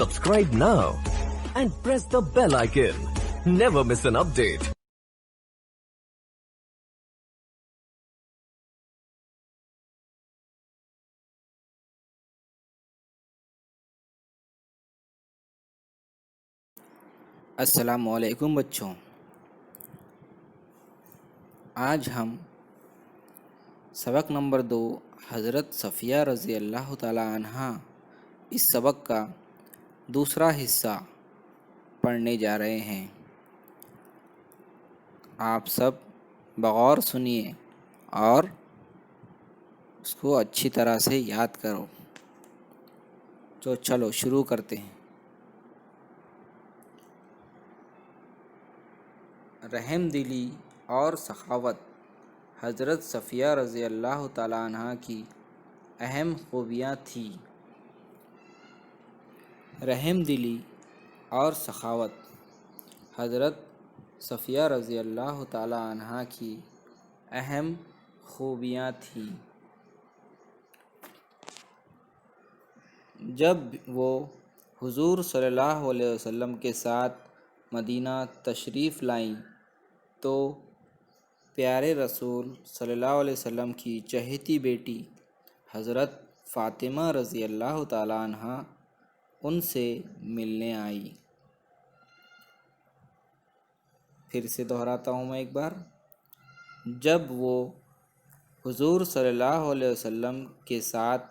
Subscribe now and press the bell icon. Never miss an update. السلام علیکم بچوں، آج ہم سبق نمبر 2 حضرت صفیہ رضی اللہ تعالیٰ عنہ اس سبق کا دوسرا حصہ پڑھنے جا رہے ہیں۔ آپ سب بغور سنیے اور اس کو اچھی طرح سے یاد کرو۔ تو چلو شروع کرتے ہیں۔ رحم دلی اور سخاوت حضرت صفیہ رضی اللہ تعالیٰ عنہ کی اہم خوبیاں تھیں۔ رحم دلی اور سخاوت حضرت صفیہ رضی اللہ تعالیٰ عنہ کی اہم خوبیاں تھیں۔ جب وہ حضور صلی اللہ علیہ وسلم کے ساتھ مدینہ تشریف لائیں تو پیارے رسول صلی اللہ علیہ وسلم کی چہیتی بیٹی حضرت فاطمہ رضی اللہ تعالیٰ عنہ ان سے ملنے آئی۔ پھر سے دہراتا ہوں میں ایک بار۔ جب وہ حضور صلی اللہ علیہ وسلم کے ساتھ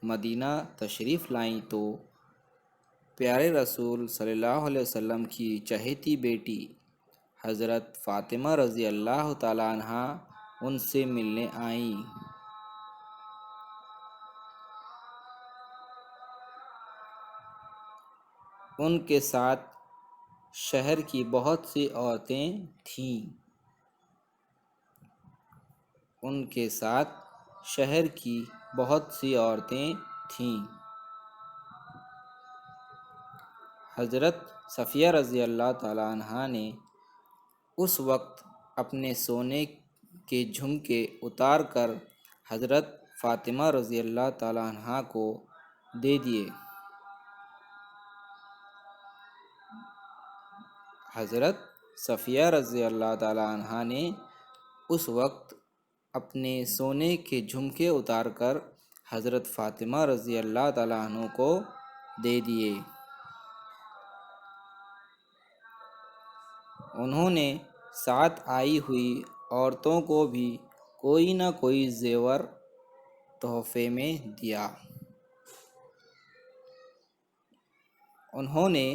مدینہ تشریف لائیں تو پیارے رسول صلی اللہ علیہ وسلم کی چہیتی بیٹی حضرت فاطمہ رضی اللہ تعالیٰ عنہ ان سے ملنے آئیں۔ ان کے ساتھ شہر کی بہت سی عورتیں تھیں۔ ان کے ساتھ شہر کی بہت سی عورتیں تھیں۔ حضرت صفیہ رضی اللہ تعالیٰ عنہ نے اس وقت اپنے سونے کے جھمکے اتار کر حضرت فاطمہ رضی اللہ تعالیٰ عنہ کو دے دیے۔ حضرت صفیہ رضی اللہ تعالیٰ عنہ نے اس وقت اپنے سونے کے جھمکے اتار کر حضرت فاطمہ رضی اللہ تعالیٰ عنہ کو دے دیے۔ انہوں نے ساتھ آئی ہوئی عورتوں کو بھی کوئی نہ کوئی زیور تحفے میں دیا۔ انہوں نے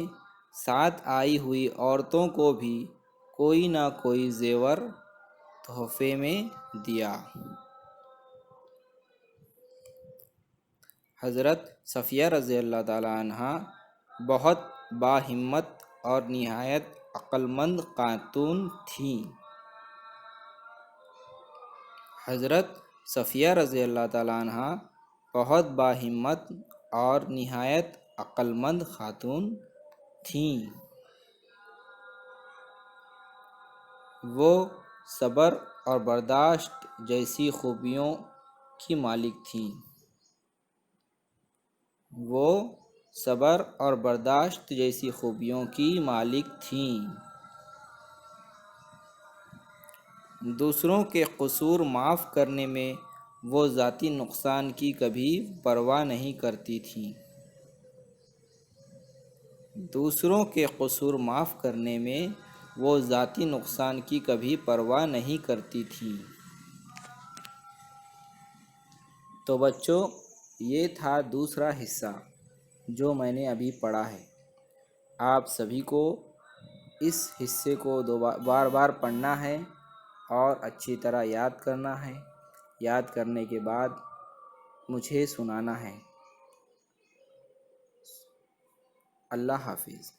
ساتھ آئی ہوئی عورتوں کو بھی کوئی نہ کوئی زیور تحفے میں دیا۔ حضرت صفیہ رضی اللہ تعالیٰ عنہ بہت باہمت اور نہایت عقل مند خاتون تھیں۔ حضرت صفیہ رضی اللہ تعالیٰ عنہ بہت باہمت اور نہایت عقل مند خاتون تھیں۔ وہ صبر اور برداشت جیسی خوبیوں کی مالک تھیں۔ وہ صبر اور برداشت جیسی خوبیوں کی مالک تھیں۔ دوسروں کے قصور معاف کرنے میں وہ ذاتی نقصان کی کبھی پرواہ نہیں کرتی تھیں۔ دوسروں کے قصور معاف کرنے میں وہ ذاتی نقصان کی کبھی پرواہ نہیں کرتی تھیں۔ تو بچوں، یہ تھا دوسرا حصہ جو میں نے ابھی پڑھا ہے۔ آپ سبھی کو اس حصے کو بار بار پڑھنا ہے اور اچھی طرح یاد کرنا ہے۔ یاد کرنے کے بعد مجھے سنانا ہے۔ اللہ حافظ۔